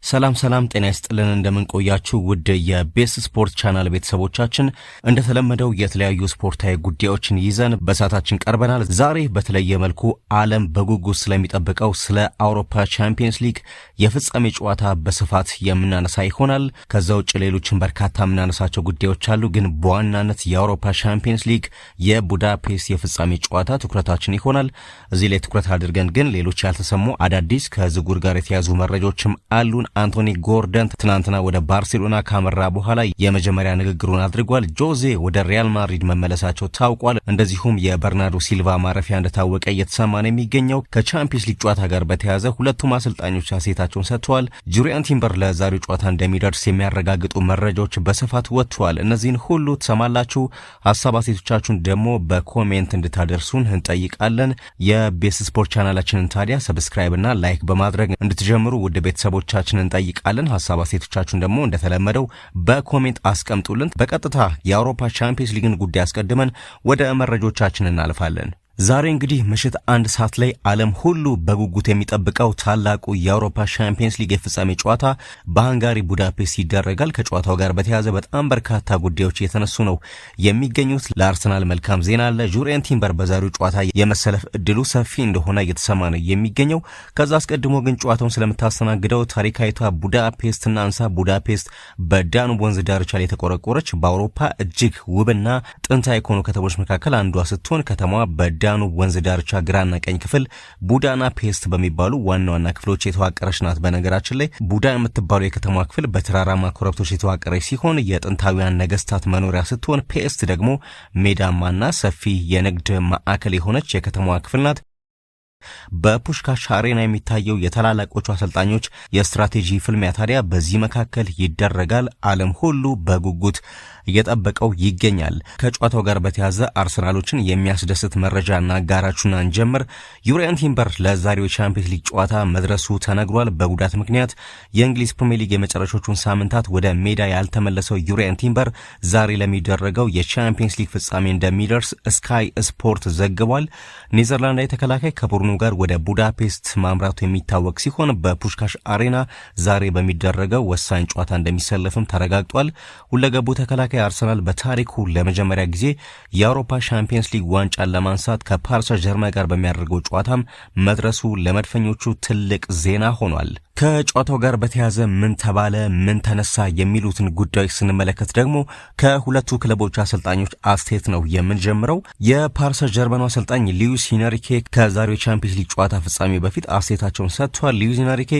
ሰላም ጤና ይስጥልን እንደምን ቆያችሁ ውድ የቤስ ስፖርት ቻናል ቤተሰቦቻችን እንደተለመደው የተለያዩ ስፖርታዊ ጉዳዮችን ይዘን በሰዓታችን ቀርበናል። ዛሬ በተለየ መልኩ ዓለም በጉጉት ስለሚጠብቀው ስለ አውሮፓ ቻምፒየንስ ሊግ የፍጻሜ ጨዋታ በስፋት የምናነሳ ይሆናል። ከዛ ውጭ ሌሎችን በርካታ የምናነሳቸው ጉዳዮች አሉ፣ ግን በዋናነት የአውሮፓ ቻምፒየንስ ሊግ የቡዳፔስት የፍጻሜ ጨዋታ ትኩረታችን ይሆናል። እዚህ ላይ ትኩረት አድርገን ግን ሌሎች ያልተሰሙ አዳዲስ ከዝውውር ጋር የተያዙ መረጃዎችም አሉን። አንቶኒ ጎርደን ትናንትና ወደ ባርሴሎና ካመራ በኋላ የመጀመሪያ ንግግሩን አድርጓል። ጆዜ ወደ ሪያል ማድሪድ መመለሳቸው ታውቋል። እንደዚሁም የበርናርዶ ሲልቫ ማረፊያ እንደታወቀ እየተሰማ ነው የሚገኘው። ከቻምፒየንስ ሊግ ጨዋታ ጋር በተያያዘ ሁለቱም አሰልጣኞች አስተያየታቸውን ሰጥተዋል። ጁሪያን ቲምበር ለዛሬው ጨዋታ እንደሚደርስ የሚያረጋግጡ መረጃዎች በስፋት ወጥተዋል። እነዚህን ሁሉ ትሰማላችሁ። ሀሳብ አስተያየቶቻችሁን ደግሞ በኮሜንት እንድታደርሱን እንጠይቃለን። የቤስ ስፖርት ቻናላችንን ታዲያ ሰብስክራይብ እና ላይክ በማድረግ እንድትጀምሩ ውድ ቤተሰቦቻችን እንጠይቃለን። ሀሳብ አስተያየቶቻችሁን ደግሞ እንደተለመደው በኮሜንት አስቀምጡልን። በቀጥታ የአውሮፓ ቻምፒየንስ ሊግን ጉዳይ አስቀድመን ወደ መረጃዎቻችን እናልፋለን። ዛሬ እንግዲህ ምሽት 1 ሰዓት ላይ ዓለም ሁሉ በጉጉት የሚጠብቀው ታላቁ የአውሮፓ ቻምፒየንስ ሊግ የፍጻሜ ጨዋታ በሃንጋሪ ቡዳፔስት ይደረጋል። ከጨዋታው ጋር በተያያዘ በጣም በርካታ ጉዳዮች እየተነሱ ነው የሚገኙት። ለአርሰናል መልካም ዜና አለ። ጁሪያን ቲምበር በዛሬው ጨዋታ የመሰለፍ እድሉ ሰፊ እንደሆነ እየተሰማ ነው የሚገኘው። ከዛ አስቀድሞ ግን ጨዋታውን ስለምታስተናግደው ታሪካዊቷ ቡዳፔስትና አንሳ ቡዳፔስት በዳኑብ ወንዝ ዳርቻ ላይ የተቆረቆረች በአውሮፓ እጅግ ውብና ጥንታዊ ከሆኑ ከተሞች መካከል አንዷ ስትሆን ከተማዋ በዳኑብ ወንዝ ዳርቻ ግራና ቀኝ ክፍል ቡዳና ፔስት በሚባሉ ዋና ክፍሎች የተዋቀረች ናት። በነገራችን ላይ ቡዳ የምትባለው የከተማዋ ክፍል በተራራማ ኮረብቶች የተዋቀረች ሲሆን የጥንታውያን ነገስታት መኖሪያ ስትሆን፣ ፔስት ደግሞ ሜዳማና ሰፊ የንግድ ማዕከል የሆነች የከተማዋ ክፍል ናት። በፑሽካሽ አሬና የሚታየው የታላላቆቹ አሰልጣኞች የስትራቴጂ ፍልሚያ ታዲያ በዚህ መካከል ይደረጋል። ዓለም ሁሉ በጉጉት እየጠበቀው ይገኛል። ከጨዋታው ጋር በተያያዘ አርሰናሎችን የሚያስደስት መረጃ እናጋራችሁና እንጀምር። ጁሪያን ቲምበር ለዛሬው ቻምፒየንስ ሊግ ጨዋታ መድረሱ ተነግሯል። በጉዳት ምክንያት የእንግሊዝ ፕሪሚየር ሊግ የመጨረሻዎቹን ሳምንታት ወደ ሜዳ ያልተመለሰው ጁሪያን ቲምበር ዛሬ ለሚደረገው የቻምፒየንስ ሊግ ፍጻሜ እንደሚደርስ ስካይ ስፖርት ዘግቧል። ኔዘርላንዳዊ ተከላካይ ከቡድኑ ጋር ወደ ቡዳፔስት ማምራቱ የሚታወቅ ሲሆን በፑሽካሽ አሬና ዛሬ በሚደረገው ወሳኝ ጨዋታ እንደሚሰለፍም ተረጋግጧል። ሁለገቡ ተከላካይ አርሰናል በታሪኩ ለመጀመሪያ ጊዜ የአውሮፓ ቻምፒየንስ ሊግ ዋንጫን ለማንሳት ከፓሪስ ጀርመን ጋር በሚያደርገው ጨዋታም መድረሱ ለመድፈኞቹ ትልቅ ዜና ሆኗል። ከጨዋታው ጋር በተያያዘ ምን ተባለ ምን ተነሳ የሚሉትን ጉዳዮች ስንመለከት ደግሞ ከሁለቱ ክለቦች አሰልጣኞች አስተያየት ነው የምንጀምረው። የፓሪስ ጀርመኑ አሰልጣኝ ሉዊስ ኢንሪኬ ከዛሬው ቻምፒየንስ ሊግ ጨዋታ ፍጻሜ በፊት አስተያየታቸውን ሰጥቷል። ሉዊስ ኢንሪኬ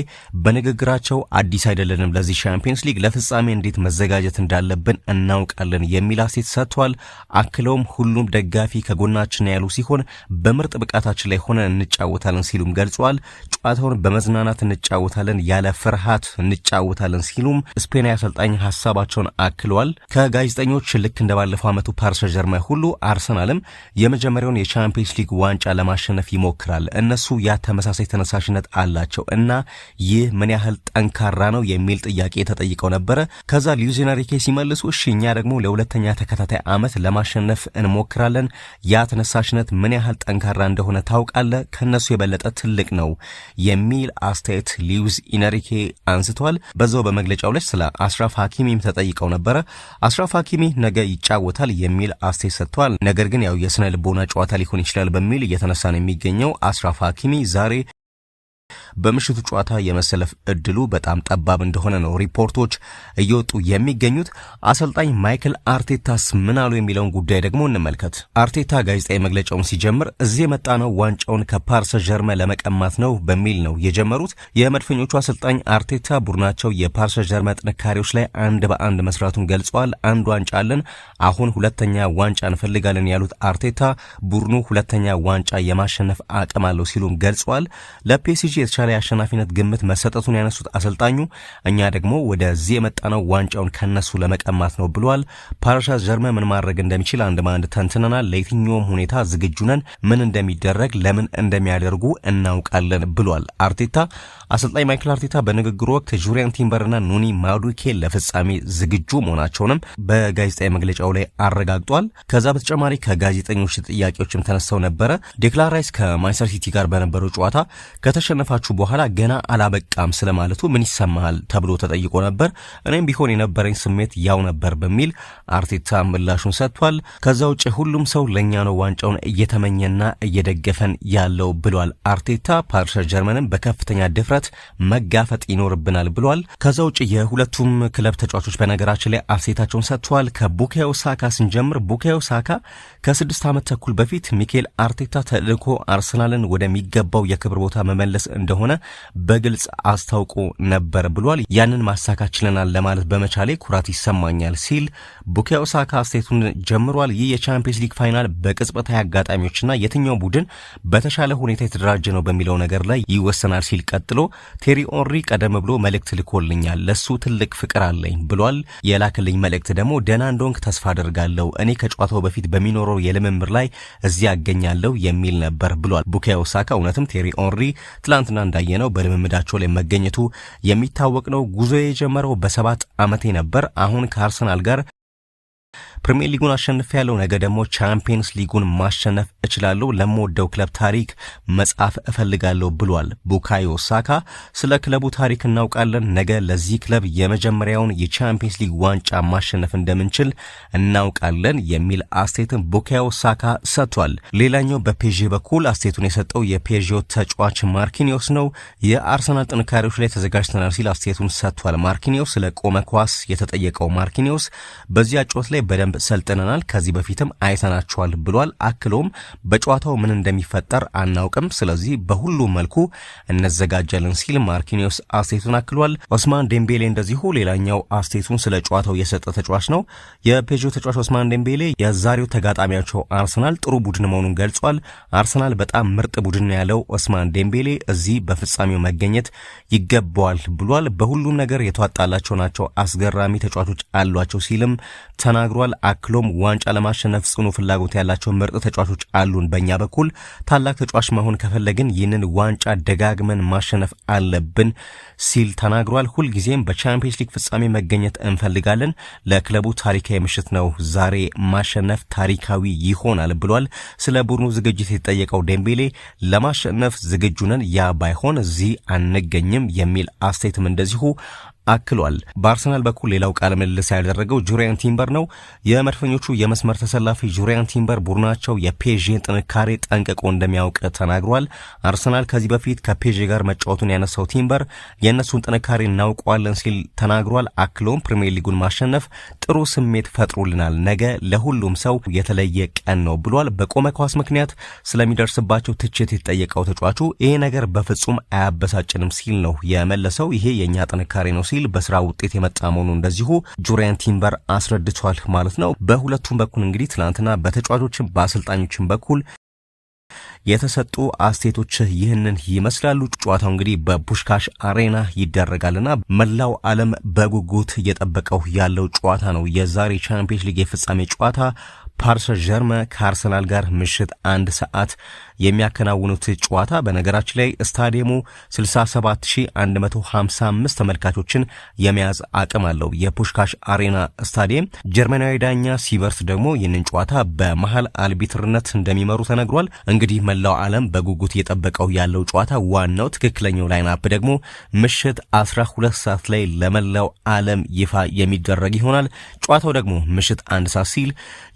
በንግግራቸው አዲስ አይደለንም ለዚህ ቻምፒየንስ ሊግ፣ ለፍጻሜ እንዴት መዘጋጀት እንዳለብን እናውቃለን የሚል አስተያየት ሰጥቷል። አክለውም ሁሉም ደጋፊ ከጎናችን ያሉ ሲሆን በምርጥ ብቃታችን ላይ ሆነን እንጫወታለን ሲሉም ገልጿል። ጨዋታውን በመዝናናት እንጫወታለን፣ ያለ ፍርሃት እንጫወታለን ሲሉም ስፔናዊ አሰልጣኝ ሐሳባቸውን አክለዋል። ከጋዜጠኞች ልክ እንደባለፈው ዓመቱ ፓሪስ ጀርመን ሁሉ አርሰናልም የመጀመሪያውን የቻምፒየንስ ሊግ ዋንጫ ለማሸነፍ ይሞክራል፣ እነሱ ያ ተመሳሳይ ተነሳሽነት አላቸው እና ይህ ምን ያህል ጠንካራ ነው የሚል ጥያቄ ተጠይቀው ነበረ። ከዛ ሉዊስ ኢንሪኬ ሲመልሱ እሺ እኛ ደግሞ ለሁለተኛ ተከታታይ ዓመት ለማሸነፍ እንሞክራለን፣ ያ ተነሳሽነት ምን ያህል ጠንካራ እንደሆነ ታውቃለህ፣ ከነሱ የበለጠ ትልቅ ነው የሚል አስተያየት ሉዊስ ኢንሪኬ አንስቷል። በዛው በመግለጫው ላይ ስለ አሽራፍ ሐኪሚም ተጠይቀው ነበረ። አሽራፍ ሐኪሚ ነገ ይጫወታል የሚል አስተያየት ሰጥቷል። ነገር ግን ያው የስነ ልቦና ጨዋታ ሊሆን ይችላል በሚል እየተነሳ ነው የሚገኘው። አሽራፍ ሐኪሚ ዛሬ በምሽቱ ጨዋታ የመሰለፍ እድሉ በጣም ጠባብ እንደሆነ ነው ሪፖርቶች እየወጡ የሚገኙት። አሰልጣኝ ማይክል አርቴታስ ምን አሉ የሚለውን ጉዳይ ደግሞ እንመልከት። አርቴታ ጋዜጣዊ መግለጫውን ሲጀምር እዚህ የመጣነው ዋንጫውን ከፓሪስ ጀርመን ለመቀማት ነው በሚል ነው የጀመሩት። የመድፈኞቹ አሰልጣኝ አርቴታ ቡድናቸው የፓሪስ ጀርመን ጥንካሬዎች ላይ አንድ በአንድ መስራቱን ገልጸዋል። አንድ ዋንጫ አለን፣ አሁን ሁለተኛ ዋንጫ እንፈልጋለን ያሉት አርቴታ ቡድኑ ሁለተኛ ዋንጫ የማሸነፍ አቅም አለው ሲሉም ገልጸዋል። ለፒኤስጂ የተሻለ የአሸናፊነት ግምት መሰጠቱን ያነሱት አሰልጣኙ እኛ ደግሞ ወደዚህ የመጣነው ዋንጫውን ከነሱ ለመቀማት ነው ብሏል። ፓሪስ ጀርመን ምን ማድረግ እንደሚችል አንድ በአንድ ተንትነናል። ለየትኛውም ሁኔታ ዝግጁ ነን። ምን እንደሚደረግ ለምን እንደሚያደርጉ እናውቃለን ብሏል አርቴታ። አሰልጣኝ ማይክል አርቴታ በንግግሩ ወቅት ጁሪያን ቲምበርና ኑኒ ማዱኬ ለፍጻሜ ዝግጁ መሆናቸውንም በጋዜጣዊ መግለጫው ላይ አረጋግጧል። ከዛ በተጨማሪ ከጋዜጠኞች ጥያቄዎችም ተነስተው ነበረ። ዴክላን ራይስ ከማንቸስተር ሲቲ ጋር በነበረው ጨዋታ ከተሸነፋችሁ በኋላ ገና አላበቃም ስለማለቱ ምን ይሰማሃል ተብሎ ተጠይቆ ነበር። እኔም ቢሆን የነበረኝ ስሜት ያው ነበር በሚል አርቴታ ምላሹን ሰጥቷል። ከዛ ውጭ ሁሉም ሰው ለኛ ነው ዋንጫውን እየተመኘና እየደገፈን ያለው ብሏል አርቴታ። ፓሪስ ጀርመንን በከፍተኛ ድፍረት መጋፈጥ ይኖርብናል ብሏል። ከዛ ውጭ የሁለቱም ክለብ ተጫዋቾች በነገራችን ላይ አስተያየታቸውን ሰጥተዋል። ከቡካዮ ሳካ ስንጀምር ቡካዮ ሳካ ከ6 ዓመት ተኩል በፊት ሚኬል አርቴታ ተልእኮ አርሰናልን ወደሚገባው የክብር ቦታ መመለስ እንደሆነ በግልጽ አስታውቆ ነበር ብሏል። ያንን ማሳካት ችለናል ለማለት በመቻሌ ኩራት ይሰማኛል ሲል ቡካዮ ሳካ አስተያየቱን ጀምሯል። ይህ የቻምፒየንስ ሊግ ፋይናል በቅጽበታዊ አጋጣሚዎችና የትኛው ቡድን በተሻለ ሁኔታ የተደራጀ ነው በሚለው ነገር ላይ ይወሰናል ሲል ቀጥሎ ቴሪ ኦንሪ ቀደም ብሎ መልእክት ልኮልኛል፣ ለሱ ትልቅ ፍቅር አለኝ ብሏል። የላክልኝ መልእክት ደግሞ ደህና እንደሆንክ ተስፋ አደርጋለሁ፣ እኔ ከጨዋታው በፊት በሚኖረው የልምምር ላይ እዚያ ያገኛለሁ የሚል ነበር ብሏል ቡካዮ ሳካ። እውነትም ቴሪ ኦንሪ ትላንትና እንዳየነው በልምምዳቸው ላይ መገኘቱ የሚታወቅ ነው። ጉዞ የጀመረው በ7 ዓመቴ ነበር። አሁን ከአርሰናል ጋር ፕሪሚየር ሊጉን አሸንፍ ያለው ነገ ደግሞ ቻምፒየንስ ሊጉን ማሸነፍ እችላለሁ፣ ለምወደው ክለብ ታሪክ መጻፍ እፈልጋለሁ ብሏል ቡካዮ ሳካ። ስለ ክለቡ ታሪክ እናውቃለን፣ ነገ ለዚህ ክለብ የመጀመሪያውን የቻምፒየንስ ሊግ ዋንጫ ማሸነፍ እንደምንችል እናውቃለን የሚል አስተያየትን ቡካዮ ሳካ ሰጥቷል። ሌላኛው በፔዤ በኩል አስተያየቱን የሰጠው የፔዤ ተጫዋች ማርኪኒዮስ ነው። የአርሰናል ጥንካሬዎች ላይ ተዘጋጅተናል ሲል አስተያየቱን ሰጥቷል። ማርኪኒዮስ ስለ ቆመ ኳስ የተጠየቀው ማርኪኒዮስ በዚያ ጨዋታ ላይ በደንብ ሰልጥነናል፣ ከዚህ በፊትም አይተናቸዋል ብሏል። አክሎም በጨዋታው ምን እንደሚፈጠር አናውቅም፣ ስለዚህ በሁሉም መልኩ እንዘጋጃለን ሲል ማርኪኒዮስ አስተያየቱን አክሏል። ኦስማን ዴምቤሌ እንደዚሁ ሌላኛው አስተያየቱን ስለ ጨዋታው የሰጠ ተጫዋች ነው። የፔዦ ተጫዋች ኦስማን ዴምቤሌ የዛሬው ተጋጣሚያቸው አርሰናል ጥሩ ቡድን መሆኑን ገልጿል። አርሰናል በጣም ምርጥ ቡድን ነው ያለው ኦስማን ዴምቤሌ እዚህ በፍጻሜው መገኘት ይገባዋል ብሏል። በሁሉም ነገር የተዋጣላቸው ናቸው፣ አስገራሚ ተጫዋቾች አሏቸው ሲልም ተናግሯል። አክሎም ዋንጫ ለማሸነፍ ጽኑ ፍላጎት ያላቸው ምርጥ ተጫዋቾች አሉን፣ በእኛ በኩል ታላቅ ተጫዋች መሆን ከፈለግን ይህንን ዋንጫ ደጋግመን ማሸነፍ አለብን ሲል ተናግሯል። ሁልጊዜም በቻምፒየንስ ሊግ ፍጻሜ መገኘት እንፈልጋለን፣ ለክለቡ ታሪካዊ ምሽት ነው፣ ዛሬ ማሸነፍ ታሪካዊ ይሆናል ብሏል። ስለ ቡድኑ ዝግጅት የተጠየቀው ዴምቤሌ ለማሸነፍ ዝግጁ ነን፣ ያ ባይሆን እዚህ አንገኝም የሚል አስተያየትም እንደዚሁ አክሏል። በአርሰናል በኩል ሌላው ቃለ ምልልስ ያደረገው ጁሪያን ቲምበር ነው። የመድፈኞቹ የመስመር ተሰላፊ ጁሪያን ቲምበር ቡድናቸው የፔዤን ጥንካሬ ጠንቅቆ እንደሚያውቅ ተናግሯል። አርሰናል ከዚህ በፊት ከፔዤ ጋር መጫወቱን ያነሳው ቲምበር የእነሱን ጥንካሬ እናውቀዋለን ሲል ተናግሯል። አክሎም ፕሪሚየር ሊጉን ማሸነፍ ጥሩ ስሜት ፈጥሮልናል፣ ነገ ለሁሉም ሰው የተለየ ቀን ነው ብሏል። በቆመ ኳስ ምክንያት ስለሚደርስባቸው ትችት የተጠየቀው ተጫዋቹ ይሄ ነገር በፍጹም አያበሳጭንም ሲል ነው የመለሰው። ይሄ የእኛ ጥንካሬ ነው ሲል በስራ ውጤት የመጣ መሆኑ እንደዚሁ ጁሪያን ቲምበር አስረድቷል ማለት ነው። በሁለቱም በኩል እንግዲህ ትናንትና በተጫዋቾችም በአሰልጣኞችም በኩል የተሰጡ አስተያየቶች ይህንን ይመስላሉ። ጨዋታው እንግዲህ በፑሽካሽ አሬና ይደረጋልና መላው ዓለም በጉጉት እየጠበቀው ያለው ጨዋታ ነው። የዛሬ ቻምፒየንስ ሊግ የፍጻሜ ጨዋታ ፓሪስ ጀርመን ከአርሰናል ጋር ምሽት 1 ሰዓት የሚያከናውኑት ጨዋታ በነገራችን ላይ ስታዲየሙ 67155 ተመልካቾችን የመያዝ አቅም አለው። የፑሽካሽ አሬና ስታዲየም ጀርመናዊ ዳኛ ሲቨርስ ደግሞ ይህንን ጨዋታ በመሃል አልቢትርነት እንደሚመሩ ተነግሯል። እንግዲህ መላው ዓለም በጉጉት እየጠበቀው ያለው ጨዋታ ዋናው ትክክለኛው ላይንአፕ ደግሞ ምሽት 12 ሰዓት ላይ ለመላው ዓለም ይፋ የሚደረግ ይሆናል። ጨዋታው ደግሞ ምሽት 1 ሰዓት ሲል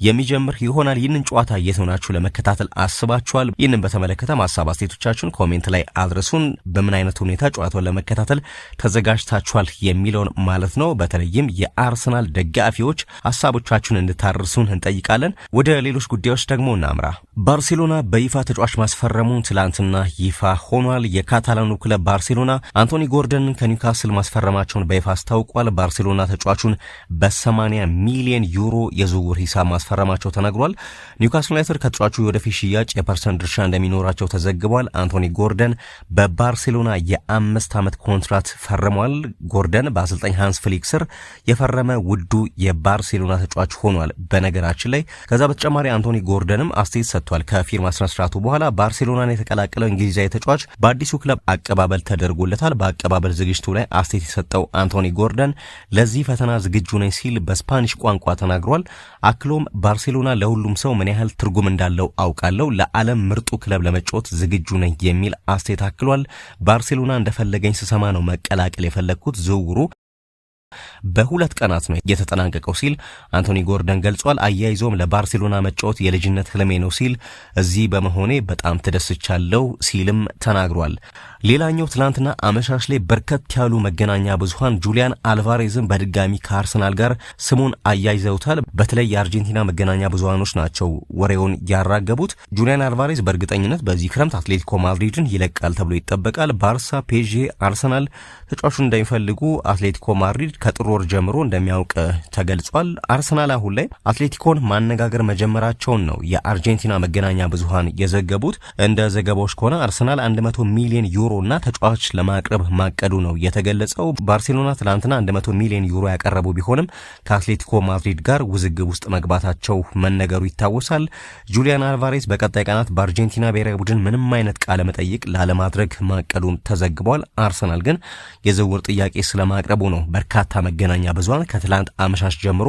የሚጀምር ይሆናል። ይህንን ጨዋታ የት ሆናችሁ ለመከታተል አስባችኋል? ይህንን በተመለከተ ሀሳብ አስተያየቶቻችሁን ኮሜንት ላይ አድርሱን። በምን አይነት ሁኔታ ጨዋታውን ለመከታተል ተዘጋጅታችኋል የሚለውን ማለት ነው። በተለይም የአርሰናል ደጋፊዎች ሀሳቦቻችሁን እንድታርሱን እንጠይቃለን። ወደ ሌሎች ጉዳዮች ደግሞ እናምራ። ባርሴሎና በይፋ ተጫዋች ማስፈረሙን ትላንትና ይፋ ሆኗል። የካታላኑ ክለብ ባርሴሎና አንቶኒ ጎርደንን ከኒውካስል ማስፈረማቸውን በይፋ አስታውቋል። ባርሴሎና ተጫዋቹን በ80 ሚሊዮን ዩሮ የዝውውር ሂሳብ ማስፈረማቸው ተነግሯል። ኒውካስል ዩናይትድ ከተጫዋቹ የወደፊት ሽያጭ የፐርሰንት ድርሻ እንደሚኖራቸው ተዘግቧል። አንቶኒ ጎርደን በባርሴሎና የ5 ዓመት ኮንትራት ፈርሟል። ጎርደን በአሰልጣኝ ሃንስ ፍሊክ ስር የፈረመ ውዱ የባርሴሎና ተጫዋች ሆኗል። በነገራችን ላይ ከዛ በተጨማሪ አንቶኒ ጎርደንም አስተያየት ሰጥቷል። ከፊርማ ስነ ስርዓቱ በኋላ ባርሴሎናን የተቀላቀለው እንግሊዛዊ ተጫዋች በአዲሱ ክለብ አቀባበል ተደርጎለታል። በአቀባበል ዝግጅቱ ላይ አስተያየት የሰጠው አንቶኒ ጎርደን ለዚህ ፈተና ዝግጁ ነኝ ሲል በስፓኒሽ ቋንቋ ተናግሯል። አክሎም ባርሴሎና ባርሴሎና ለሁሉም ሰው ምን ያህል ትርጉም እንዳለው አውቃለሁ፣ ለዓለም ምርጡ ክለብ ለመጫወት ዝግጁ ነኝ የሚል አስተያየት አክሏል። ባርሴሎና እንደፈለገኝ ስሰማ ነው መቀላቀል የፈለግኩት፣ ዝውውሩ በሁለት ቀናት ነው የተጠናቀቀው ሲል አንቶኒ ጎርደን ገልጿል። አያይዞም ለባርሴሎና መጫወት የልጅነት ህልሜ ነው ሲል እዚህ በመሆኔ በጣም ተደስቻለሁ ሲልም ተናግሯል። ሌላኛው ትናንትና አመሻሽ ላይ በርከት ያሉ መገናኛ ብዙሃን ጁሊያን አልቫሬዝን በድጋሚ ከአርሰናል ጋር ስሙን አያይዘውታል። በተለይ የአርጀንቲና መገናኛ ብዙሃኖች ናቸው ወሬውን ያራገቡት። ጁሊያን አልቫሬዝ በእርግጠኝነት በዚህ ክረምት አትሌቲኮ ማድሪድን ይለቃል ተብሎ ይጠበቃል። ባርሳ፣ ፔዤ፣ አርሰናል ተጫዋቹን እንደሚፈልጉ አትሌቲኮ ማድሪድ ከጥር ወር ጀምሮ እንደሚያውቅ ተገልጿል። አርሰናል አሁን ላይ አትሌቲኮን ማነጋገር መጀመራቸውን ነው የአርጀንቲና መገናኛ ብዙሃን የዘገቡት። እንደ ዘገባዎች ከሆነ አርሰናል 100 ሚሊዮን ዩሮ እና ተጫዋች ለማቅረብ ማቀዱ ነው የተገለጸው። ባርሴሎና ትላንትና 100 ሚሊዮን ዩሮ ያቀረቡ ቢሆንም ከአትሌቲኮ ማድሪድ ጋር ውዝግብ ውስጥ መግባታቸው መነገሩ ይታወሳል። ጁሊያን አልቫሬዝ በቀጣይ ቀናት በአርጀንቲና ብሔራዊ ቡድን ምንም አይነት ቃለ መጠይቅ ላለማድረግ ማቀዱም ተዘግቧል። አርሰናል ግን የዝውውር ጥያቄ ስለማቅረቡ ነው በርካታ መገናኛ ብዙሃን ከትላንት አመሻሽ ጀምሮ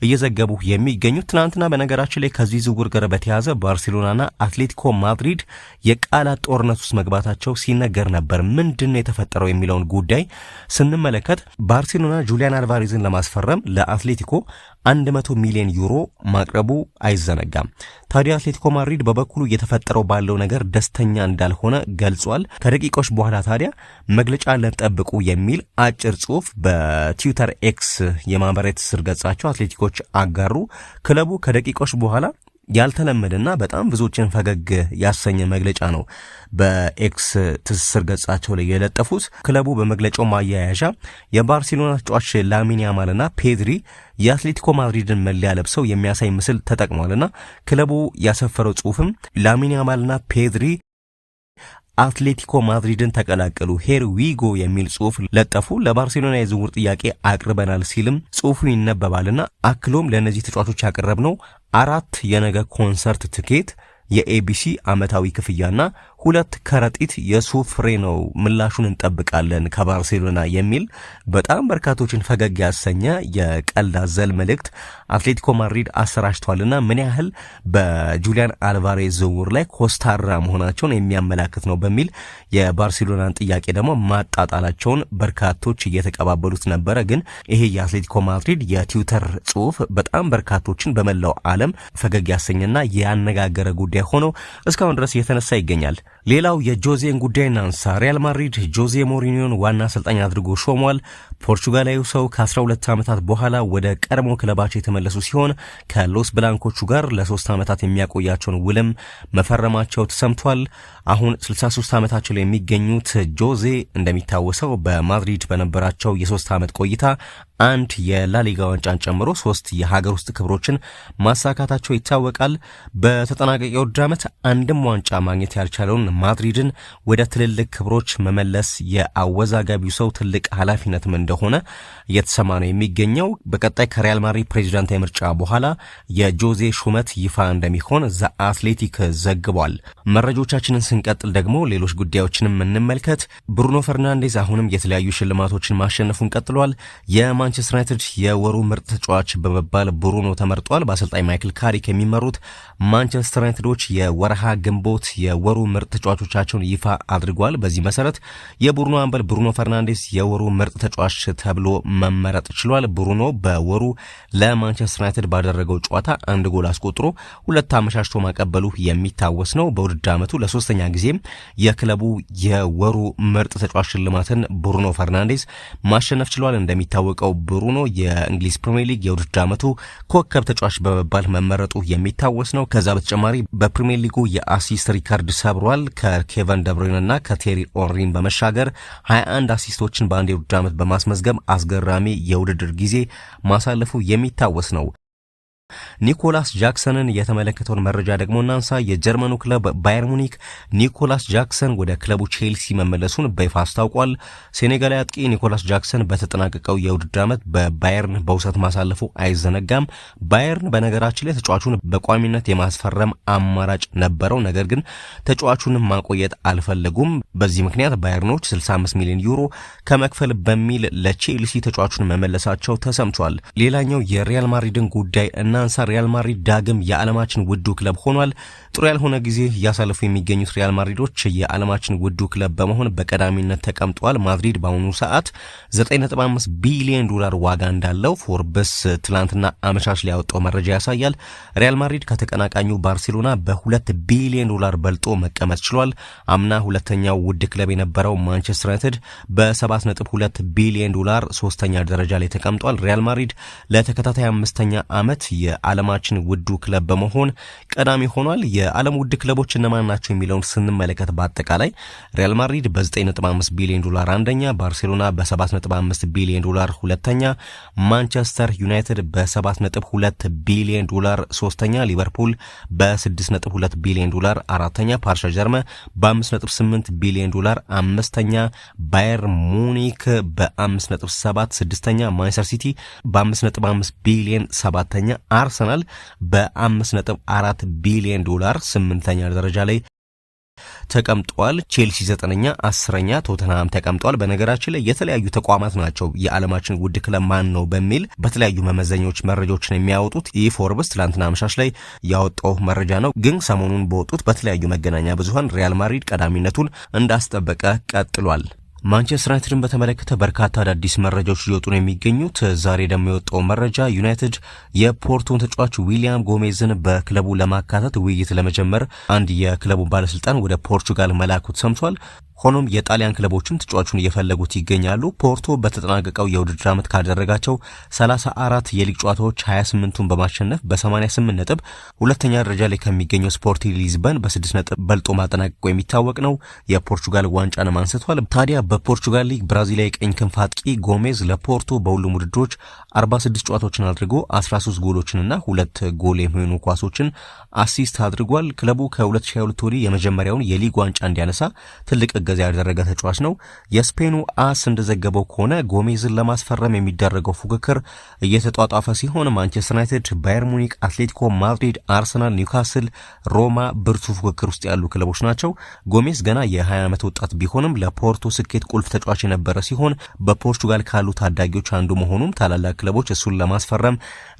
እየዘገቡ የሚገኙት። ትናንትና በነገራችን ላይ ከዚህ ዝውውር ጋር በተያያዘ ባርሴሎናና አትሌቲኮ ማድሪድ የቃላት ጦርነት ውስጥ መግባታቸው ሲነገር ነበር። ምንድነው የተፈጠረው የሚለውን ጉዳይ ስንመለከት ባርሴሎና ጁሊያን አልቫሬዝን ለማስፈረም ለአትሌቲኮ 100 ሚሊዮን ዩሮ ማቅረቡ አይዘነጋም። ታዲያ አትሌቲኮ ማድሪድ በበኩሉ እየተፈጠረው ባለው ነገር ደስተኛ እንዳልሆነ ገልጿል። ከደቂቃዎች በኋላ ታዲያ መግለጫ ለጠብቁ የሚል አጭር ጽሑፍ በትዊተር ኤክስ የማህበራዊ ትስስር ገጻቸው አትሌቲኮች አጋሩ። ክለቡ ከደቂቃዎች በኋላ ያልተለመደና በጣም ብዙዎችን ፈገግ ያሰኘ መግለጫ ነው በኤክስ ትስስር ገጻቸው ላይ የለጠፉት። ክለቡ በመግለጫው ማያያዣ የባርሴሎና ተጫዋች ላሚን ያማልና ፔድሪ የአትሌቲኮ ማድሪድን መለያ ለብሰው የሚያሳይ ምስል ተጠቅሟልና ክለቡ ያሰፈረው ጽሑፍም ላሚን ያማልና ፔድሪ አትሌቲኮ ማድሪድን ተቀላቀሉ ሄር ዊጎ የሚል ጽሑፍ ለጠፉ። ለባርሴሎና የዝውውር ጥያቄ አቅርበናል ሲልም ጽሑፉ ይነበባልና አክሎም ለእነዚህ ተጫዋቾች ያቀረብነው 4 የነገ ኮንሰርት ትኬት፣ የኤቢሲ ዓመታዊ ክፍያና 2 ከረጢት የሱፍ ፍሬ ነው። ምላሹን እንጠብቃለን ከባርሴሎና የሚል በጣም በርካቶችን ፈገግ ያሰኘ የቀልድ አዘል መልእክት አትሌቲኮ ማድሪድ አሰራጭቷልና ምን ያህል በጁሊያን አልቫሬዝ ዝውውር ላይ ኮስታራ መሆናቸውን የሚያመላክት ነው በሚል የባርሴሎናን ጥያቄ ደግሞ ማጣጣላቸውን በርካቶች እየተቀባበሉት ነበረ። ግን ይሄ የአትሌቲኮ ማድሪድ የትዊተር ጽሑፍ በጣም በርካቶችን በመላው ዓለም ፈገግ ያሰኘና ያነጋገረ ጉዳይ ሆኖ እስካሁን ድረስ እየተነሳ ይገኛል። ሌላው የጆዜን ጉዳይ እናንሳ። ሪያል ማድሪድ ጆዜ ሞሪኒዮን ዋና አሰልጣኝ አድርጎ ሾሟል። ፖርቹጋላዊው ሰው ከ12 ዓመታት በኋላ ወደ ቀድሞ ክለባቸው የተመለሱ ሲሆን ከሎስ ብላንኮቹ ጋር ለ3 ዓመታት የሚያቆያቸውን ውልም መፈረማቸው ተሰምቷል። አሁን 63 ዓመታቸው ላይ የሚገኙት ጆዜ እንደሚታወሰው በማድሪድ በነበራቸው የ3 ዓመት ቆይታ 1 የላሊጋ ዋንጫን ጨምሮ 3 የሀገር ውስጥ ክብሮችን ማሳካታቸው ይታወቃል። በተጠናቀቀው ዓመት አንድም ዋንጫ ማግኘት ያልቻለውን ማድሪድን ወደ ትልልቅ ክብሮች መመለስ የአወዛጋቢው ሰው ትልቅ ኃላፊነትም እንደሆነ እየተሰማ ነው የሚገኘው። በቀጣይ ከሪያል ማድሪድ ፕሬዚዳንታዊ ምርጫ በኋላ የጆዜ ሹመት ይፋ እንደሚሆን ዘ አትሌቲክ ዘግቧል። መረጃዎቻችንን ስንቀጥል ደግሞ ሌሎች ጉዳዮችንም እንመልከት። ብሩኖ ፈርናንዴዝ አሁንም የተለያዩ ሽልማቶችን ማሸነፉን ቀጥሏል። የማንቸስተር ዩናይትድ የወሩ ምርጥ ተጫዋች በመባል ብሩኖ ተመርጧል። በአሰልጣኝ ማይክል ካሪክ የሚመሩት ማንቸስተር ዩናይትዶች የወርሃ ግንቦት የወሩ ምርጥ ተጫዋቾቻቸውን ይፋ አድርጓል። በዚህ መሰረት የቡሩኖ አምበል ብሩኖ ፈርናንዴዝ የወሩ ምርጥ ተጫዋች ተብሎ መመረጥ ችሏል። ብሩኖ በወሩ ለማንቸስተር ዩናይትድ ባደረገው ጨዋታ 1 ጎል አስቆጥሮ 2 አመሻሽቶ ማቀበሉ የሚታወስ ነው። በውድድር ዓመቱ ለሶስተኛ ጊዜም የክለቡ የወሩ ምርጥ ተጫዋች ሽልማትን ብሩኖ ፈርናንዴዝ ማሸነፍ ችሏል። እንደሚታወቀው ብሩኖ የእንግሊዝ ፕሪሚየር ሊግ የውድድር ዓመቱ ኮከብ ተጫዋች በመባል መመረጡ የሚታወስ ነው። ከዛ በተጨማሪ በፕሪሚየር ሊጉ የአሲስት ሪካርድ ሰብሯል። ከኬቨን ደብሩይነና ከቴሪ ኦንሪን በመሻገር 21 አሲስቶችን በአንድ የውድድር ዓመት በማስመዝገብ አስገራሚ የውድድር ጊዜ ማሳለፉ የሚታወስ ነው። ኒኮላስ ጃክሰንን የተመለከተውን መረጃ ደግሞ እናንሳ። የጀርመኑ ክለብ ባየር ሙኒክ ኒኮላስ ጃክሰን ወደ ክለቡ ቼልሲ መመለሱን በይፋ አስታውቋል። ሴኔጋላዊ አጥቂ ኒኮላስ ጃክሰን በተጠናቀቀው የውድድር ዓመት በባየርን በውሰት ማሳለፉ አይዘነጋም። ባየርን በነገራችን ላይ ተጫዋቹን በቋሚነት የማስፈረም አማራጭ ነበረው፣ ነገር ግን ተጫዋቹን ማቆየት አልፈለጉም። በዚህ ምክንያት ባየርኖች 65 ሚሊዮን ዩሮ ከመክፈል በሚል ለቼልሲ ተጫዋቹን መመለሳቸው ተሰምቷል። ሌላኛው የሪያል ማድሪድን ጉዳይ እና እናንሳ። ሪያል ማድሪድ ዳግም የዓለማችን ውዱ ክለብ ሆኗል። ጥሩ ያልሆነ ጊዜ እያሳለፉ የሚገኙት ሪያል ማድሪዶች የዓለማችን ውዱ ክለብ በመሆን በቀዳሚነት ተቀምጧል። ማድሪድ በአሁኑ ሰዓት 9.5 ቢሊዮን ዶላር ዋጋ እንዳለው ፎርብስ ትላንትና አመሻሽ ላይ ያወጣው መረጃ ያሳያል። ሪያል ማድሪድ ከተቀናቃኙ ባርሴሎና በ2 ቢሊዮን ዶላር በልጦ መቀመጥ ችሏል። አምና ሁለተኛው ውድ ክለብ የነበረው ማንቸስተር ዩናይትድ በ7.2 ቢሊዮን ዶላር ሶስተኛ ደረጃ ላይ ተቀምጧል። ሪያል ማድሪድ ለተከታታይ አምስተኛ ዓመት የዓለማችን ውዱ ክለብ በመሆን ቀዳሚ ሆኗል። የዓለም ውድ ክለቦች እነማን ናቸው የሚለውን ስንመለከት በአጠቃላይ ሪያል ማድሪድ በ9.5 ቢሊዮን ዶላር አንደኛ፣ ባርሴሎና በ7.5 ቢሊዮን ዶላር ሁለተኛ፣ ማንቸስተር ዩናይትድ በ7.2 ቢሊዮን ዶላር ሶስተኛ፣ ሊቨርፑል በ6.2 ቢሊዮን ዶላር አራተኛ፣ ፓሪስ ጀርመን በ5.8 ቢሊዮን ዶላር አምስተኛ፣ ባየር ሙኒክ በ5.7 ስድስተኛ፣ ማንቸስተር ሲቲ በ5.5 ቢሊዮን ሰባተኛ፣ አርሰናል በ5.4 ቢሊዮን ዶላር ስምንተኛ ደረጃ ላይ ተቀምጧል። ቼልሲ 9ኛ፣ 10ኛ ቶተንሃም ተቀምጧል። በነገራችን ላይ የተለያዩ ተቋማት ናቸው የዓለማችን ውድ ክለብ ማን ነው በሚል በተለያዩ መመዘኛዎች መረጃዎችን የሚያወጡት። ይህ ፎርብስ ትላንትና አመሻሽ ላይ ያወጣው መረጃ ነው። ግን ሰሞኑን በወጡት በተለያዩ መገናኛ ብዙሃን ሪያል ማድሪድ ቀዳሚነቱን እንዳስጠበቀ ቀጥሏል። ማንቸስተር ዩናይትድን በተመለከተ በርካታ አዳዲስ መረጃዎች እየወጡ ነው የሚገኙት። ዛሬ ደግሞ የወጣው መረጃ ዩናይትድ የፖርቶን ተጫዋች ዊሊያም ጎሜዝን በክለቡ ለማካተት ውይይት ለመጀመር አንድ የክለቡ ባለስልጣን ወደ ፖርቹጋል መላኩ ሰምቷል። ሆኖም የጣሊያን ክለቦችም ተጫዋቹን እየፈለጉት ይገኛሉ። ፖርቶ በተጠናቀቀው የውድድር ዓመት ካደረጋቸው 34 የሊግ ጨዋታዎች 28ቱን በማሸነፍ በ88 ነጥብ ሁለተኛ ደረጃ ላይ ከሚገኘው ስፖርቲንግ ሊዝበን በ6 ነጥብ በልጦ ማጠናቀቁ የሚታወቅ ነው። የፖርቹጋል ዋንጫንም አንስቷል። ታዲያ በፖርቹጋል ሊግ ብራዚላዊ ቀኝ ክንፍ አጥቂ ጎሜዝ ለፖርቶ በሁሉም ውድድሮች 46 ጨዋታዎችን አድርጎ 13 ጎሎችንና 2 ጎል የሚሆኑ ኳሶችን አሲስት አድርጓል። ክለቡ ከ2022 ወዲህ የመጀመሪያውን የሊግ ዋንጫ እንዲያነሳ ትልቅ እገዛ ያደረገ ተጫዋች ነው። የስፔኑ አስ እንደዘገበው ከሆነ ጎሜዝን ለማስፈረም የሚደረገው ፉክክር እየተጧጧፈ ሲሆን ማንቸስተር ዩናይትድ፣ ባየር ሙኒክ፣ አትሌቲኮ ማድሪድ፣ አርሰናል፣ ኒውካስል፣ ሮማ ብርቱ ፉክክር ውስጥ ያሉ ክለቦች ናቸው። ጎሜዝ ገና የ20 ዓመት ወጣት ቢሆንም ለፖርቶ ስኬት ቁልፍ ተጫዋች የነበረ ሲሆን በፖርቹጋል ካሉ ታዳጊዎች አንዱ መሆኑም ታላላቅ ክለቦች እሱን ለማስፈረም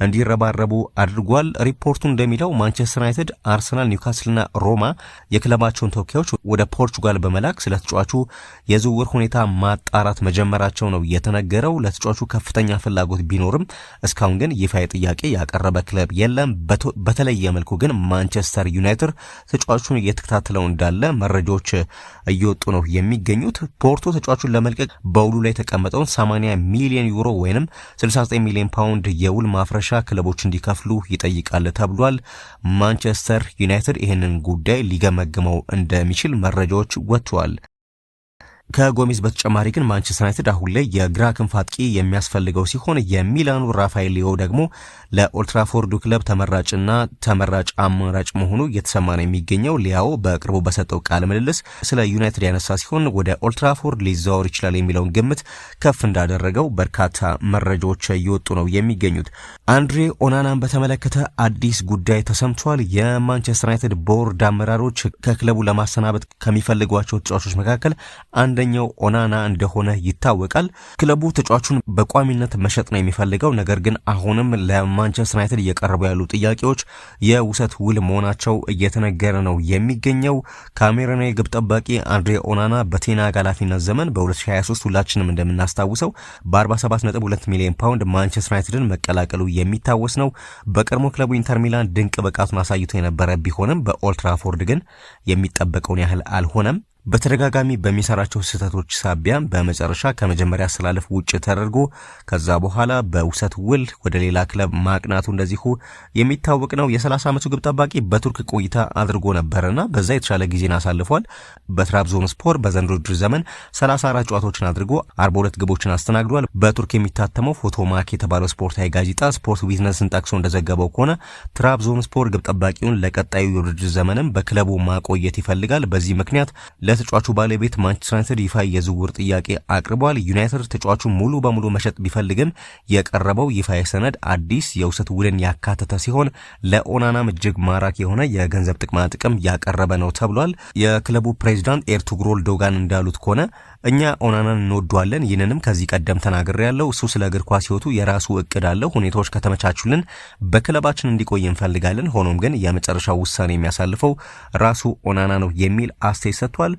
እንዲረባረቡ አድርጓል። ሪፖርቱ እንደሚለው ማንቸስተር ዩናይትድ፣ አርሰናል፣ ኒውካስልና ሮማ የክለባቸውን ተወካዮች ወደ ፖርቹጋል በመላክ ስለ ተጫዋቹ የዝውውር ሁኔታ ማጣራት መጀመራቸው ነው የተነገረው። ለተጫዋቹ ከፍተኛ ፍላጎት ቢኖርም እስካሁን ግን ይፋ ጥያቄ ያቀረበ ክለብ የለም። በተለየ መልኩ ግን ማንቸስተር ዩናይትድ ተጫዋቹን እየተከታተለው እንዳለ መረጃዎች እየወጡ ነው የሚገኙት። ፖርቶ ተጫዋቹን ለመልቀቅ በውሉ ላይ የተቀመጠውን 80 ሚሊዮን ዩሮ ወይንም 69 ሚሊዮን ፓውንድ የውል ማፍረሻ ክለቦች እንዲከፍሉ ይጠይቃል ተብሏል። ማንቸስተር ዩናይትድ ይህንን ጉዳይ ሊገመግመው እንደሚችል መረጃዎች ወጥተዋል። ከጎሜዝ በተጨማሪ ግን ማንቸስተር ዩናይትድ አሁን ላይ የግራ ክንፍ አጥቂ የሚያስፈልገው ሲሆን የሚላኑ ራፋኤል ሊዮ ደግሞ ለኦልትራፎርዱ ክለብ ተመራጭ አማራጭ መሆኑ እየተሰማ ነው የሚገኘው። ሊያው በቅርቡ በሰጠው ቃለ ምልልስ ስለ ዩናይትድ ያነሳ ሲሆን ወደ ኦልትራፎርድ ሊዛወር ይችላል የሚለውን ግምት ከፍ እንዳደረገው በርካታ መረጃዎች እየወጡ ነው የሚገኙት። አንድሬ ኦናናን በተመለከተ አዲስ ጉዳይ ተሰምቷል። የማንቸስተር ዩናይትድ ቦርድ አመራሮች ከክለቡ ለማሰናበት ከሚፈልጓቸው ተጫዋቾች መካከል አንደኛው ኦናና እንደሆነ ይታወቃል። ክለቡ ተጫዋቹን በቋሚነት መሸጥ ነው የሚፈልገው። ነገር ግን አሁንም ለማንቸስተር ዩናይትድ እየቀረቡ ያሉ ጥያቄዎች የውሰት ውል መሆናቸው እየተነገረ ነው የሚገኘው። ካሜሮናዊ ግብ ጠባቂ አንድሬ ኦናና በቴናግ ኃላፊነት ዘመን በ2023 ሁላችንም እንደምናስታውሰው በ47.2 ሚሊዮን ፓውንድ ማንቸስተር ዩናይትድን መቀላቀሉ የሚታወስ ነው። በቀድሞ ክለቡ ኢንተር ሚላን ድንቅ ብቃቱን አሳይቶ የነበረ ቢሆንም በኦልትራፎርድ ግን የሚጠበቀውን ያህል አልሆነም። በተደጋጋሚ በሚሰራቸው ስህተቶች ሳቢያ በመጨረሻ ከመጀመሪያ አሰላለፍ ውጭ ተደርጎ ከዛ በኋላ በውሰት ውል ወደ ሌላ ክለብ ማቅናቱ እንደዚሁ የሚታወቅ ነው። የ30 ዓመቱ ግብ ጠባቂ በቱርክ ቆይታ አድርጎ ነበርና በዛ የተሻለ ጊዜን አሳልፏል። በትራብዞንስፖር በዘንድሮ ውድድር ዘመን 34 ጨዋታዎችን አድርጎ 42 ግቦችን አስተናግዷል። በቱርክ የሚታተመው ፎቶማክ የተባለው ስፖርታዊ ጋዜጣ ስፖርት ዊዝነስን ጠቅሶ እንደዘገበው ከሆነ ትራብዞንስፖር ግብ ጠባቂውን ለቀጣዩ የውድድር ዘመንም በክለቡ ማቆየት ይፈልጋል። በዚህ ምክንያት ለተጫዋቹ ባለቤት ማንቸስተር ዩናይትድ ይፋ የዝውውር ጥያቄ አቅርቧል። ዩናይትድ ተጫዋቹን ሙሉ በሙሉ መሸጥ ቢፈልግም የቀረበው ይፋ የሰነድ አዲስ የውሰት ውልን ያካተተ ሲሆን ለኦናናም እጅግ ማራኪ የሆነ የገንዘብ ጥቅማ ጥቅም ያቀረበ ነው ተብሏል። የክለቡ ፕሬዚዳንት ኤርቱግሮል ዶጋን እንዳሉት ከሆነ እኛ ኦናናን እንወደዋለን፣ ይህንንም ከዚህ ቀደም ተናግሬያለሁ። እሱ ስለ እግር ኳስ ህይወቱ የራሱ እቅድ አለው። ሁኔታዎች ከተመቻቹልን በክለባችን እንዲቆይ እንፈልጋለን። ሆኖም ግን የመጨረሻው ውሳኔ የሚያሳልፈው ራሱ ኦናና ነው የሚል አስተያየት ሰጥቷል።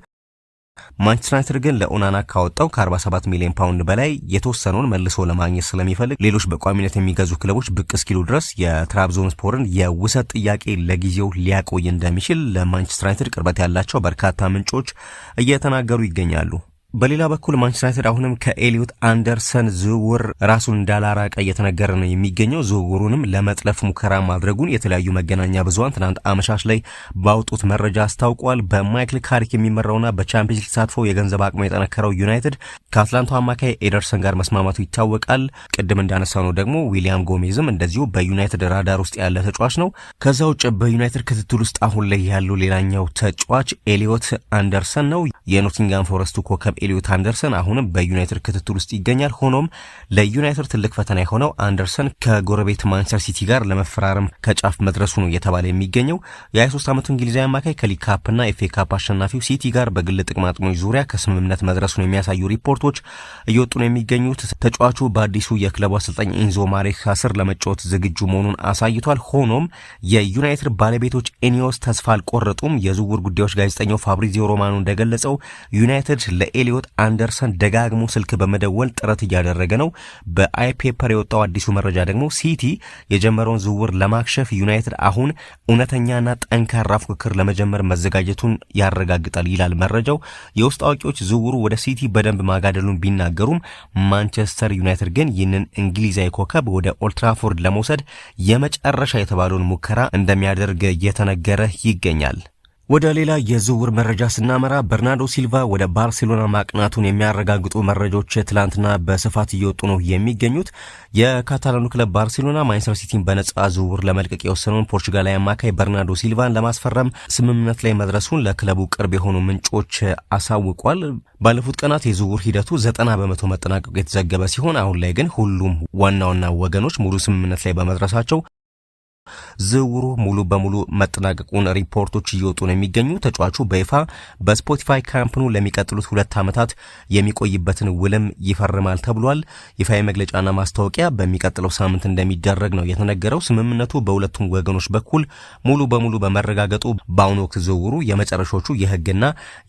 ማንቸስተር ዩናይትድ ግን ለኦናና ካወጣው ከ47 ሚሊዮን ፓውንድ በላይ የተወሰነውን መልሶ ለማግኘት ስለሚፈልግ ሌሎች በቋሚነት የሚገዙ ክለቦች ብቅ እስኪሉ ድረስ የትራብዞንስፖርን የውሰት ጥያቄ ለጊዜው ሊያቆይ እንደሚችል ለማንቸስተር ዩናይትድ ቅርበት ያላቸው በርካታ ምንጮች እየተናገሩ ይገኛሉ። በሌላ በኩል ማንቸስተር ዩናይትድ አሁንም ከኤሊዮት አንደርሰን ዝውውር ራሱን እንዳላራቀ እየተነገረ ነው የሚገኘው። ዝውውሩንም ለመጥለፍ ሙከራ ማድረጉን የተለያዩ መገናኛ ብዙሃን ትናንት አመሻሽ ላይ ባወጡት መረጃ አስታውቋል። በማይክል ካሪክ የሚመራውና በቻምፒየንስ ሊግ ተሳትፎ የገንዘብ አቅሙ የጠነከረው ዩናይትድ ከአትላንታው አማካይ ኤደርሰን ጋር መስማማቱ ይታወቃል። ቅድም እንዳነሳው ነው ደግሞ ዊሊያም ጎሜዝም እንደዚሁ በዩናይትድ ራዳር ውስጥ ያለ ተጫዋች ነው። ከዛ ውጭ በዩናይትድ ክትትል ውስጥ አሁን ላይ ያለው ሌላኛው ተጫዋች ኤሊዮት አንደርሰን ነው። የኖቲንጋም ፎረስቱ ኮከብ ኤሊዮት አንደርሰን አሁንም በዩናይትድ ክትትል ውስጥ ይገኛል። ሆኖም ለዩናይትድ ትልቅ ፈተና የሆነው አንደርሰን ከጎረቤት ማንቸስተር ሲቲ ጋር ለመፈራረም ከጫፍ መድረሱ ነው እየተባለ የሚገኘው። የ23 ዓመቱ እንግሊዛዊ አማካይ ከሊግ ካፕና ኤፍኤ ካፕ አሸናፊው ሲቲ ጋር በግል ጥቅማጥቅሞች ዙሪያ ከስምምነት መድረሱን የሚያሳዩ ሪፖርቶች እየወጡ ነው የሚገኙት። ተጫዋቹ በአዲሱ የክለቡ አሰልጣኝ ኢንዞ ማሬስካ ስር ለመጫወት ዝግጁ መሆኑን አሳይቷል። ሆኖም የዩናይትድ ባለቤቶች ኢኒዮስ ተስፋ አልቆረጡም። የዝውውር ጉዳዮች ጋዜጠኛው ፋብሪዚዮ ሮማኖ እንደገለጸው ዩናይትድ ለኤሊዮት አንደርሰን ደጋግሞ ስልክ በመደወል ጥረት እያደረገ ነው። በአይፔፐር የወጣው አዲሱ መረጃ ደግሞ ሲቲ የጀመረውን ዝውውር ለማክሸፍ ዩናይትድ አሁን እውነተኛና ጠንካራ ፉክክር ለመጀመር መዘጋጀቱን ያረጋግጣል ይላል መረጃው። የውስጥ አዋቂዎች ዝውውሩ ወደ ሲቲ በደንብ ማጋደሉን ቢናገሩም ማንቸስተር ዩናይትድ ግን ይህንን እንግሊዛዊ ኮከብ ወደ ኦልትራፎርድ ለመውሰድ የመጨረሻ የተባለውን ሙከራ እንደሚያደርግ እየተነገረ ይገኛል። ወደ ሌላ የዝውውር መረጃ ስናመራ በርናርዶ ሲልቫ ወደ ባርሴሎና ማቅናቱን የሚያረጋግጡ መረጃዎች ትላንትና በስፋት እየወጡ ነው የሚገኙት። የካታላኑ ክለብ ባርሴሎና ማንቸስተር ሲቲን በነጻ ዝውውር ለመልቀቅ የወሰነውን ፖርቹጋላዊ አማካይ በርናርዶ ሲልቫን ለማስፈረም ስምምነት ላይ መድረሱን ለክለቡ ቅርብ የሆኑ ምንጮች አሳውቋል። ባለፉት ቀናት የዝውውር ሂደቱ 90% መጠናቀቁ የተዘገበ ሲሆን አሁን ላይ ግን ሁሉም ዋና ወገኖች ሙሉ ስምምነት ላይ በመድረሳቸው ዝውውሩ ሙሉ በሙሉ መጠናቀቁን ሪፖርቶች እየወጡ ነው የሚገኙ። ተጫዋቹ በይፋ በስፖቲፋይ ካምፕኑ ለሚቀጥሉት 2 ዓመታት የሚቆይበትን ውልም ይፈርማል ተብሏል። ይፋዊ መግለጫና ማስታወቂያ በሚቀጥለው ሳምንት እንደሚደረግ ነው የተነገረው። ስምምነቱ በሁለቱም ወገኖች በኩል ሙሉ በሙሉ በመረጋገጡ በአሁኑ ወቅት ዝውውሩ የመጨረሻዎቹ የህግና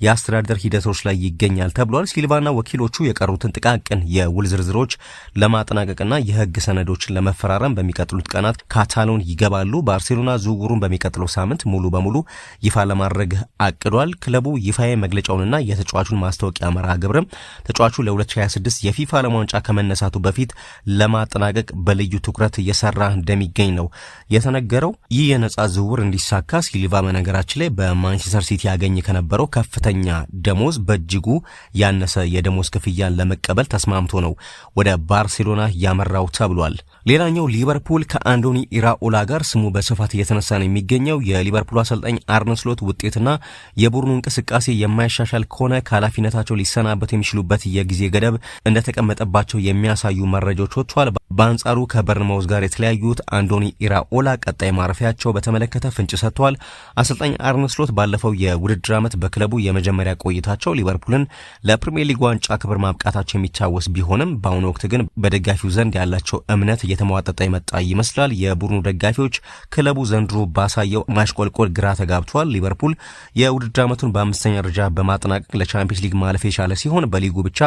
የአስተዳደር ሂደቶች ላይ ይገኛል ተብሏል። ሲልቫና ወኪሎቹ የቀሩትን ጥቃቅን የውል ዝርዝሮች ለማጠናቀቅና የህግ ሰነዶችን ለመፈራረም በሚቀጥሉት ቀናት ካታሎን ይገባሉ። ባርሴሎና ዝውውሩን በሚቀጥለው ሳምንት ሙሉ በሙሉ ይፋ ለማድረግ አቅዷል። ክለቡ ይፋዊ መግለጫውንና የተጫዋቹን ማስታወቂያ መርሃ ግብርም ተጫዋቹ ለ2026 የፊፋ ዓለም ዋንጫ ከመነሳቱ በፊት ለማጠናቀቅ በልዩ ትኩረት እየሰራ እንደሚገኝ ነው የተነገረው። ይህ የነጻ ዝውውር እንዲሳካ ሲልቫ በነገራችን ላይ በማንቸስተር ሲቲ ያገኝ ከነበረው ከፍተኛ ደሞዝ በእጅጉ ያነሰ የደሞዝ ክፍያን ለመቀበል ተስማምቶ ነው ወደ ባርሴሎና ያመራው ተብሏል። ሌላኛው ሊቨርፑል ከአንዶኒ ኢራኦላ ጋር ስሙ በስፋት እየተነሳ ነው የሚገኘው። የሊቨርፑል አሰልጣኝ አርነ ስሎት ውጤትና የቡድኑ እንቅስቃሴ የማይሻሻል ከሆነ ከኃላፊነታቸው ሊሰናበት የሚችሉበት የጊዜ ገደብ እንደተቀመጠባቸው የሚያሳዩ መረጃዎች ወጥቷል። በአንጻሩ ከበርንማውዝ ጋር የተለያዩት አንዶኒ ኢራኦላ ቀጣይ ማረፊያቸው በተመለከተ ፍንጭ ሰጥተዋል። አሰልጣኝ አርነ ስሎት ባለፈው የውድድር ዓመት በክለቡ የመጀመሪያ ቆይታቸው ሊቨርፑልን ለፕሪሚየር ሊግ ዋንጫ ክብር ማብቃታቸው የሚታወስ ቢሆንም በአሁኑ ወቅት ግን በደጋፊው ዘንድ ያላቸው እምነት እየተሟጠጠ ይመጣ ይመስላል። የቡድኑ ደጋፊዎች ክለቡ ዘንድሮ ባሳየው ማሽቆልቆል ግራ ተጋብቷል። ሊቨርፑል የውድድር ዓመቱን በ5ኛ ደረጃ በማጠናቀቅ ለቻምፒየንስ ሊግ ማለፍ የቻለ ሲሆን በሊጉ ብቻ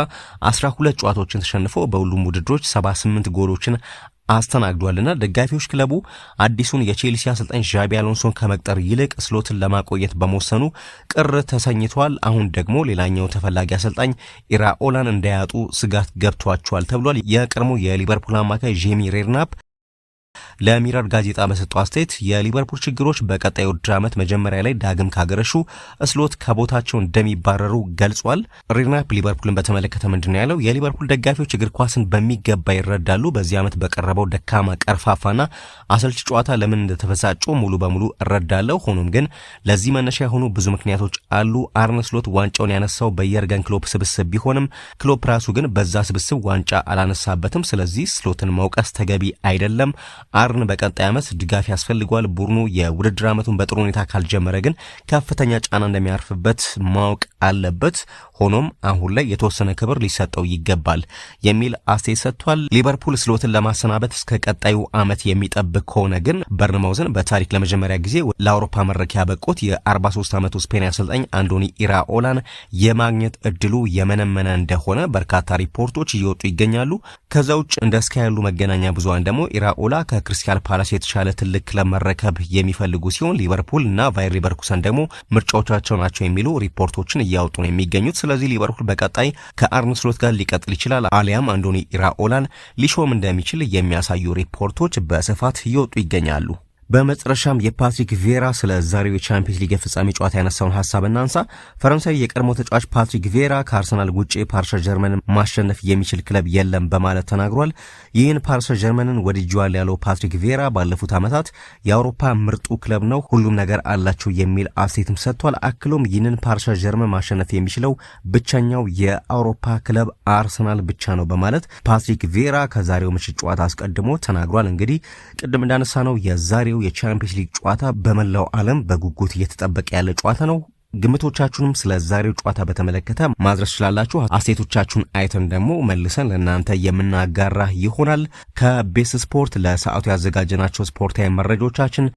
12 ጨዋታዎችን ተሸንፎ በሁሉም ውድድሮች 78 ጎሎችን አስተናግዷልና ደጋፊዎች ክለቡ አዲሱን የቼልሲ አሰልጣኝ ዣቢ አሎንሶን ከመቅጠር ይልቅ ስሎትን ለማቆየት በመወሰኑ ቅር ተሰኝቷል። አሁን ደግሞ ሌላኛው ተፈላጊ አሰልጣኝ ኢራኦላን እንዳያጡ ስጋት ገብቷቸዋል ተብሏል። የቀድሞ የሊቨርፑል አማካይ ጄሚ ሬድናፕ ለሚረር ጋዜጣ በሰጠው አስተያየት የሊቨርፑል ችግሮች በቀጣዩ ውድድር ዓመት መጀመሪያ ላይ ዳግም ካገረሹ ስሎት ከቦታቸው እንደሚባረሩ ገልጿል። ሬድናፕ ሊቨርፑልን በተመለከተ ምንድነው ያለው? የሊቨርፑል ደጋፊዎች እግር ኳስን በሚገባ ይረዳሉ። በዚህ ዓመት በቀረበው ደካማ ቀርፋፋና አሰልች ጨዋታ ለምን እንደተበሳጩ ሙሉ በሙሉ እረዳለሁ። ሆኖም ግን ለዚህ መነሻ የሆኑ ብዙ ምክንያቶች አሉ። አርነ ስሎት ዋንጫውን ያነሳው በየርገን ክሎፕ ስብስብ ቢሆንም ክሎፕ ራሱ ግን በዛ ስብስብ ዋንጫ አላነሳበትም። ስለዚህ ስሎትን መውቀስ ተገቢ አይደለም። አርን በቀጣይ ዓመት ድጋፍ ያስፈልገዋል። ቡድኑ የውድድር ዓመቱን በጥሩ ሁኔታ ካልጀመረ ግን ከፍተኛ ጫና እንደሚያርፍበት ማወቅ አለበት። ሆኖም አሁን ላይ የተወሰነ ክብር ሊሰጠው ይገባል የሚል አስተያየት ሰጥቷል። ሊቨርፑል ስሎትን ለማሰናበት እስከ ቀጣዩ ዓመት የሚጠብቅ ከሆነ ግን በርንማውዝን በታሪክ ለመጀመሪያ ጊዜ ለአውሮፓ መድረክ ያበቁት የ43 ዓመቱ ስፔን አሰልጣኝ አንዶኒ ኢራኦላን የማግኘት እድሉ የመነመነ እንደሆነ በርካታ ሪፖርቶች እየወጡ ይገኛሉ። ከዛ ውጭ እንደ ስካይ ያሉ መገናኛ ብዙሃን ደግሞ ኢራኦላ ከክሪስታል ፓላስ የተሻለ ትልቅ ክለብ መረከብ የሚፈልጉ ሲሆን ሊቨርፑል እና ቫየር ሊቨርኩሰን ደግሞ ምርጫዎቻቸው ናቸው የሚሉ ሪፖርቶችን እያወጡ ነው የሚገኙት። ስለዚህ ሊቨርፑል በቀጣይ ከአርነ ስሎት ጋር ሊቀጥል ይችላል፣ አሊያም አንዶኒ ኢራኦላን ሊሾም እንደሚችል የሚያሳዩ ሪፖርቶች በስፋት እየወጡ ይገኛሉ። በመጨረሻም የፓትሪክ ቪዬራ ስለ ዛሬው የቻምፒየንስ ሊግ ፍጻሜ ጨዋታ ያነሳውን ሐሳብ እናንሳ። ፈረንሳዊ የቀድሞ ተጫዋች ፓትሪክ ቪዬራ ከአርሰናል ውጪ ፓሪስ ጀርመንን ማሸነፍ የሚችል ክለብ የለም በማለት ተናግሯል። ይህን ፓሪስ ጀርመንን ወድጄዋለሁ ያለው ፓትሪክ ቪዬራ ባለፉት ዓመታት የአውሮፓ ምርጡ ክለብ ነው፣ ሁሉም ነገር አላቸው የሚል አስተያየትም ሰጥቷል። አክሎም ይህንን ፓሪስ ጀርመን ማሸነፍ የሚችለው ብቸኛው የአውሮፓ ክለብ አርሰናል ብቻ ነው በማለት ፓትሪክ ቪዬራ ከዛሬው ምሽት ጨዋታ አስቀድሞ ተናግሯል። እንግዲህ ቅድም እንዳነሳ ነው የዛሬው የቻምፒየንስ ሊግ ጨዋታ በመላው ዓለም በጉጉት እየተጠበቀ ያለ ጨዋታ ነው። ግምቶቻችሁንም ስለ ዛሬው ጨዋታ በተመለከተ ማድረስ ትችላላችሁ። አስተያየቶቻችሁን አይተን ደግሞ መልሰን ለእናንተ የምናጋራ ይሆናል። ከቤስ ስፖርት ለሰዓቱ ያዘጋጀናቸው ስፖርታዊ መረጃዎቻችን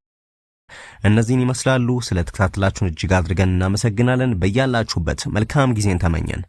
እነዚህን ይመስላሉ። ስለ ተከታተላችሁን እጅግ አድርገን እናመሰግናለን። በያላችሁበት መልካም ጊዜን ተመኘን።